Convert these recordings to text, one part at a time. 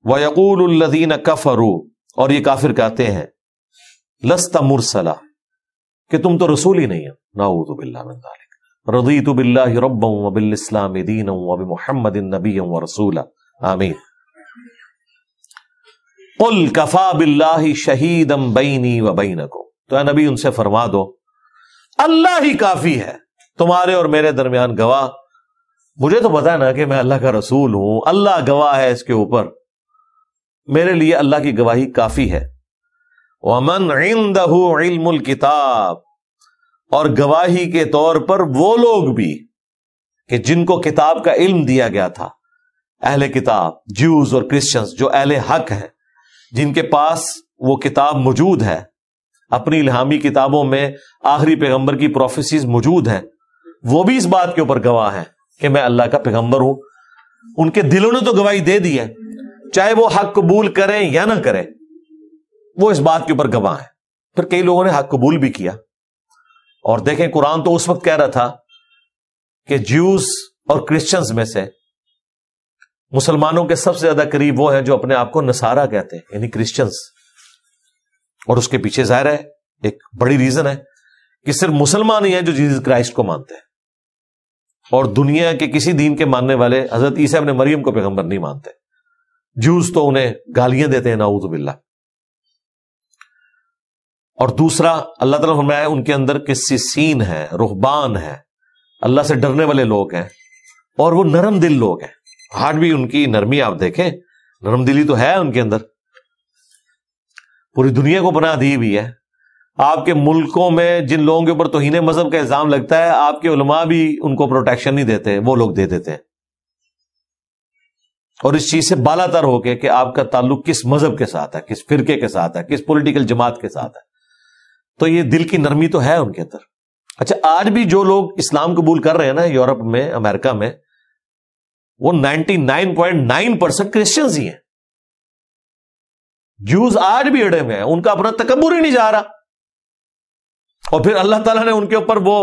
وَيَقُولُ الَّذِينَ كَفَرُوا، اور یہ کافر کہتے ہیں لَسْتَ مُرْسَلًا، کہ تم تو رسول ہی نہیں ہے. نعوذ باللہ من ذلک. رضیت باللہ ربا وبالاسلام دینا وبمحمد نبیا ورسولا. آمین. قل کفا باللہ شہیدا بینی وبینکم، تو اے نبی ان سے فرما دو اللہ ہی کافی ہے تمہارے اور میرے درمیان گواہ. مجھے تو پتا ہے نا کہ میں اللہ کا رسول ہوں، اللہ گواہ ہے اس کے اوپر، میرے لیے اللہ کی گواہی کافی ہے. وَمَنْ عِنْدَهُ عِلْمُ الْكِتَابِ، اور گواہی کے طور پر وہ لوگ بھی کہ جن کو کتاب کا علم دیا گیا تھا، اہل کتاب جیوز اور کرسچنز جو اہل حق ہیں، جن کے پاس وہ کتاب موجود ہے، اپنی الہامی کتابوں میں آخری پیغمبر کی پروفیسیز موجود ہیں، وہ بھی اس بات کے اوپر گواہ ہیں کہ میں اللہ کا پیغمبر ہوں. ان کے دلوں نے تو گواہی دے دی ہے، چاہے وہ حق قبول کریں یا نہ کریں، وہ اس بات کے اوپر گواہ ہیں. پھر کئی لوگوں نے حق قبول بھی کیا. اور دیکھیں قرآن تو اس وقت کہہ رہا تھا کہ جیوز اور کرسچنز میں سے مسلمانوں کے سب سے زیادہ قریب وہ ہیں جو اپنے آپ کو نصارہ کہتے ہیں، یعنی کرسچنز. اور اس کے پیچھے ظاہر ہے ایک بڑی ریزن ہے کہ صرف مسلمان ہی ہیں جو جیسس کرائسٹ کو مانتے ہیں، اور دنیا کے کسی دین کے ماننے والے حضرت عیسیٰ ابن مریم کو پیغمبر نہیں مانتے. جیوز تو انہیں گالیاں دیتے ہیں نعوذ باللہ. اور دوسرا اللہ تعالیٰ فرمایا ان کے اندر قسیسین ہے، رہبان ہے، اللہ سے ڈرنے والے لوگ ہیں، اور وہ نرم دل لوگ ہیں. ہارٹ بھی ان کی نرمی آپ دیکھیں، نرم دلی تو ہے ان کے اندر. پوری دنیا کو پناہ دی ہوئی ہے. آپ کے ملکوں میں جن لوگوں کے اوپر توہین مذہب کا الزام لگتا ہے، آپ کے علماء بھی ان کو پروٹیکشن نہیں دیتے، وہ لوگ دے دیتے ہیں. اور اس چیز سے بالا تر ہو کے کہ آپ کا تعلق کس مذہب کے ساتھ ہے، کس فرقے کے ساتھ ہے، کس پولیٹیکل جماعت کے ساتھ ہے. تو یہ دل کی نرمی تو ہے ان کے اندر. اچھا، آج بھی جو لوگ اسلام قبول کر رہے ہیں نا یورپ میں، امریکہ میں، وہ 99.9% کرسچنز ہی ہیں. جوز آج بھی اڑے ہوئے ہیں، ان کا اپنا تکبر ہی نہیں جا رہا. اور پھر اللہ تعالیٰ نے ان کے اوپر وہ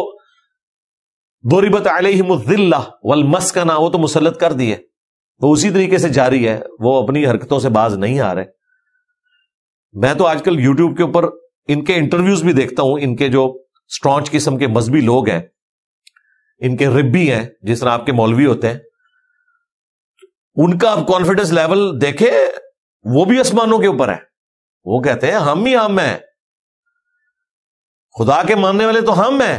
ضربت علیہم الذلہ والمسکنہ، وہ تو مسلط کر دیے، وہ اسی طریقے سے جاری ہے، وہ اپنی حرکتوں سے باز نہیں آ رہے. میں تو آج کل یوٹیوب کے اوپر ان کے انٹرویوز بھی دیکھتا ہوں. ان کے جو اسٹرانچ قسم کے مذہبی لوگ ہیں، ان کے ربی ہیں، جس طرح آپ کے مولوی ہوتے ہیں، ان کا آپ کانفیڈنس لیول دیکھیں، وہ بھی آسمانوں کے اوپر ہے. وہ کہتے ہیں ہم ہی ہم ہیں، خدا کے ماننے والے تو ہم ہیں،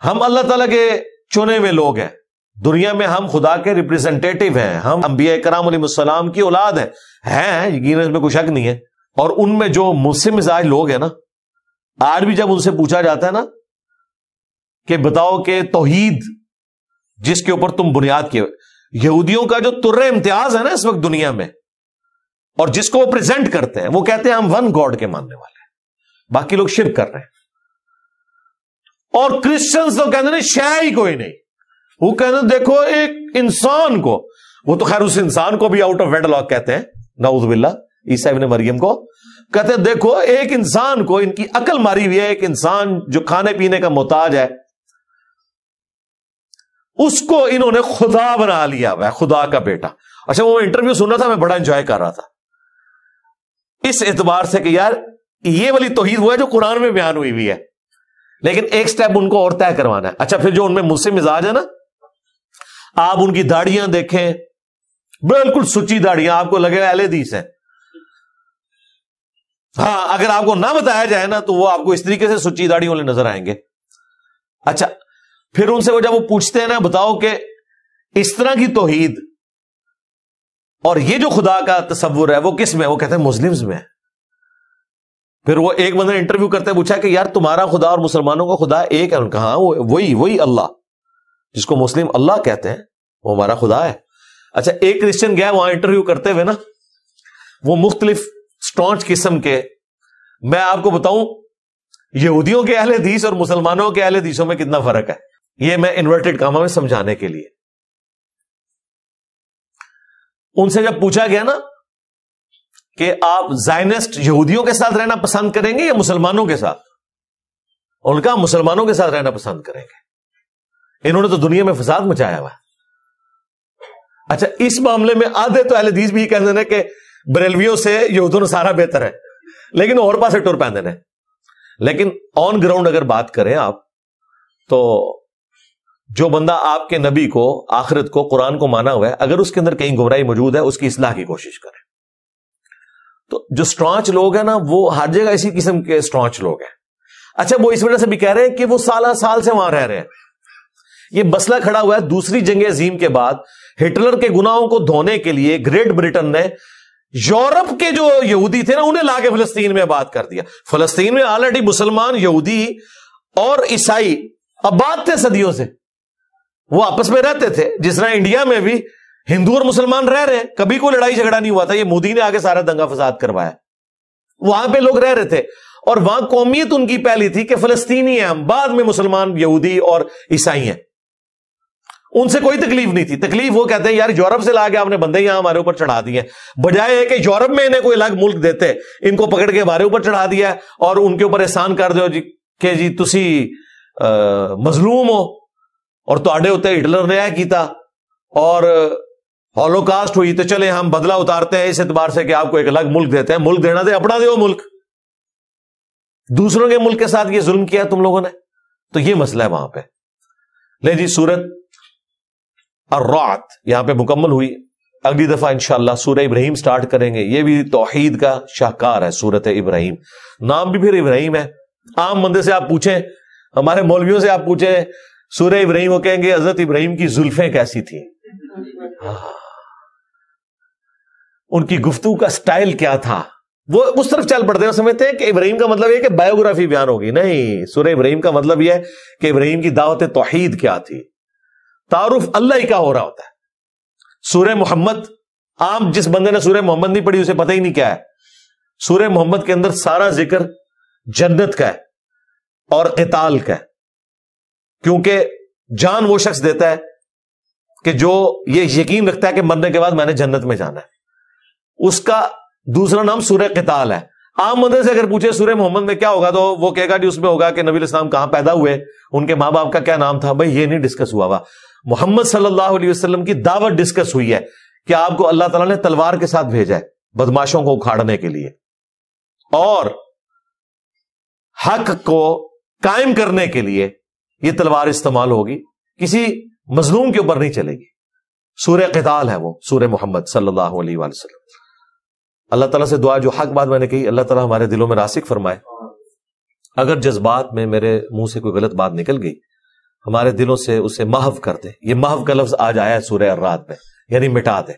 ہم اللہ تعالیٰ کے چنے ہوئے لوگ ہیں، دنیا میں ہم خدا کے ریپریزنٹیٹو ہیں، ہم انبیاء کرام علیہ السلام کی اولاد ہیں یقیناً اس میں کوئی شک نہیں ہے. اور ان میں جو مسلم مزاج لوگ ہیں نا، آج بھی جب ان سے پوچھا جاتا ہے نا کہ بتاؤ کہ توحید جس کے اوپر تم بنیاد کیے، یہودیوں کا جو تر امتیاز ہے نا اس وقت دنیا میں، اور جس کو وہ پریزنٹ کرتے ہیں، وہ کہتے ہیں ہم ون گاڈ کے ماننے والے ہیں، باقی لوگ شرک کر رہے ہیں. اور کرسچنز تو کہتے ہیں شے ہی کوئی نہیں. وہ کہتے ہیں دیکھو ایک انسان کو، وہ تو خیر اس انسان کو بھی آؤٹ آف ویڈ لاک کہتے ہیں نعوذ باللہ، عیسیٰ ابن مریم کو کہتے ہیں دیکھو ایک انسان کو، ان کی عقل ماری ہوئی ہے، ایک انسان جو کھانے پینے کا محتاج ہے، اس کو انہوں نے خدا بنا لیا ہوا ہے، خدا کا بیٹا. اچھا، وہ انٹرویو سنا تھا، میں بڑا انجوائے کر رہا تھا اس اعتبار سے کہ یار یہ والی توحید وہ ہے جو قرآن میں بیان ہوئی ہے، لیکن ایک سٹیپ ان کو اور طے کروانا ہے. اچھا، پھر جو ان میں مسلم مزاج ہے نا، آپ ان کی داڑیاں دیکھیں، بالکل سچی داڑیاں، آپ کو لگے گا اہل حدیث ہے. ہاں، اگر آپ کو نہ بتایا جائے نا تو وہ آپ کو اس طریقے سے سچی داڑھی والے نظر آئیں گے. اچھا، پھر ان سے وہ جب وہ پوچھتے ہیں نا بتاؤ کہ اس طرح کی توحید اور یہ جو خدا کا تصور ہے وہ کس میں، وہ کہتے ہیں مسلمز میں. پھر وہ ایک بندہ انٹرویو کرتے پوچھا کہ یار تمہارا خدا اور مسلمانوں کا خدا ایک ہے؟ ان کا ہاں، وہی اللہ جس کو مسلم اللہ کہتے ہیں وہ ہمارا خدا ہے. اچھا، ایک کرسچن گیا وہاں انٹرویو کرتے ہوئے نا، وہ مختلف اسٹانچ قسم کے، میں آپ کو بتاؤں یہودیوں کے اہل حدیث اور مسلمانوں کے اہل حدیثوں میں کتنا فرق ہے، یہ میں انورٹڈ کاموں میں سمجھانے کے لیے. ان سے جب پوچھا گیا نا کہ آپ زائنسٹ یہودیوں کے ساتھ رہنا پسند کریں گے یا مسلمانوں کے ساتھ، ان کا مسلمانوں کے ساتھ رہنا پسند کریں گے، انہوں نے تو دنیا میں فساد مچایا ہوا ہے. اچھا اس معاملے میں آدھے تو اہل حدیث بھی یہ کہتے ہیں کہ بریلویوں سے یہود و نصارہ بہتر ہے، لیکن اور پاسے ٹر پہ دینے. لیکن آن گراؤنڈ اگر بات کریں آپ تو جو بندہ آپ کے نبی کو، آخرت کو، قرآن کو مانا ہوا ہے، اگر اس کے اندر کہیں گمراہی موجود ہے اس کی اصلاح کی کوشش کریں. تو جو اسٹرانچ لوگ ہیں نا وہ ہر جگہ اسی قسم کے اسٹرانچ لوگ ہیں. اچھا وہ اس وجہ سے بھی کہہ رہے ہیں کہ وہ سالہ سال سے وہاں رہ رہے ہیں. یہ مسئلہ کھڑا ہوا ہے دوسری جنگ عظیم کے بعد، ہٹلر کے گناہوں کو دھونے کے لیے گریٹ برٹن نے یورپ کے جو یہودی تھے نا انہیں لا کے فلسطین میں آباد کر دیا. فلسطین میں آلریڈی مسلمان، یہودی اور عیسائی آباد تھے صدیوں سے، وہ آپس میں رہتے تھے. جس طرح انڈیا میں بھی ہندو اور مسلمان رہ رہے ہیں، کبھی کوئی لڑائی جھگڑا نہیں ہوا تھا. یہ مودی نے آگے سارا دنگا فساد کروایا. وہاں پہ لوگ رہ رہے تھے اور وہاں قومیت ان کی پہلی تھی کہ فلسطینی ہیں ہم، بعد میں مسلمان، یہودی اور عیسائی ہیں. ان سے کوئی تکلیف نہیں تھی. تکلیف وہ کہتے ہیں یار یورپ سے لا کے آپ نے بندے یہاں ہمارے اوپر چڑھا دیے، بجائے کہ یورپ میں انہیں کوئی الگ ملک دیتے، ان کو پکڑ کے ہمارے اوپر چڑھا دیا اور ان کے اوپر احسان کر دو جی کہ جی تسی مظلوم ہو اور تواڈے اوتے ہٹلر نے کیتا اور ہولوکاسٹ ہوئی، تو چلے ہم بدلہ اتارتے ہیں اس اعتبار سے کہ آپ کو ایک الگ ملک دیتے ہیں. ملک دینا دے، اپنا دے وہ ملک. دوسروں کے ملک کے ساتھ یہ ظلم کیا تم لوگوں نے. تو یہ مسئلہ ہے وہاں پہ. لے جی سورت الرعد یہاں پہ مکمل ہوئی. اگلی دفعہ انشاءاللہ سورہ ابراہیم سٹارٹ کریں گے. یہ بھی توحید کا شاہکار ہے سورت ابراہیم. نام بھی پھر ابراہیم ہے. عام بندے سے آپ پوچھیں، ہمارے مولویوں سے آپ پوچھیں سورہ ابراہیم، وہ کہیں گے حضرت ابراہیم کی زلفیں کیسی تھیں، ان کی گفتگو کا سٹائل کیا تھا. وہ اس طرف چل پڑتے ہیں، سمجھتے ہیں کہ ابراہیم کا مطلب یہ کہ بایوگرافی بیان ہوگی. نہیں، سورہ ابراہیم کا مطلب یہ ہے کہ ابراہیم کی دعوت توحید کیا تھی، تعارف اللہ ہی کا ہو رہا ہوتا ہے. سورہ محمد، عام جس بندے نے سورہ محمد نہیں پڑھی اسے پتہ ہی نہیں کیا ہے. سورہ محمد کے اندر سارا ذکر جنت کا ہے اور قتال کا ہے، کیونکہ جان وہ شخص دیتا ہے کہ جو یہ یقین رکھتا ہے کہ مرنے کے بعد میں نے جنت میں جانا ہے. اس کا دوسرا نام سورہ قتال ہے. عام بندے سے اگر پوچھے سورہ محمد میں کیا ہوگا تو وہ کہے گا کہ اس میں ہوگا کہ نبی الاسلام کہاں پیدا ہوئے، ان کے ماں باپ کا کیا نام تھا. بھائی یہ نہیں ڈسکس ہوا ہوا. محمد صلی اللہ علیہ وسلم کی دعوت ڈسکس ہوئی ہے کہ آپ کو اللہ تعالیٰ نے تلوار کے ساتھ بھیجا ہے بدماشوں کو اکھاڑنے کے لیے، اور حق کو قائم کرنے کے لیے یہ تلوار استعمال ہوگی، کسی مظلوم کے اوپر نہیں چلے گی. سورہ قتال ہے وہ سورہ محمد صلی اللہ علیہ وآلہ وسلم. اللہ تعالیٰ سے دعا جو حق بات میں نے کہی اللہ تعالیٰ ہمارے دلوں میں راسخ فرمائے. اگر جذبات میں میرے منہ سے کوئی غلط بات نکل گئی ہمارے دلوں سے اسے محو کر دے. یہ محو کا لفظ آج آیا ہے سورہ الرعد میں، یعنی مٹا دے.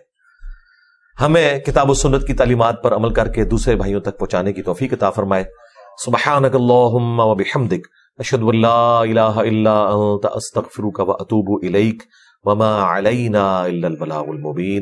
ہمیں کتاب و سنت کی تعلیمات پر عمل کر کے دوسرے بھائیوں تک پہنچانے کی توفیق عطا فرمائے. سبحانک اللہم و بحمدک اشہد ان لا الہ الا انت استغفرک و اتوب الیک وما علینا الا البلاغ المبین.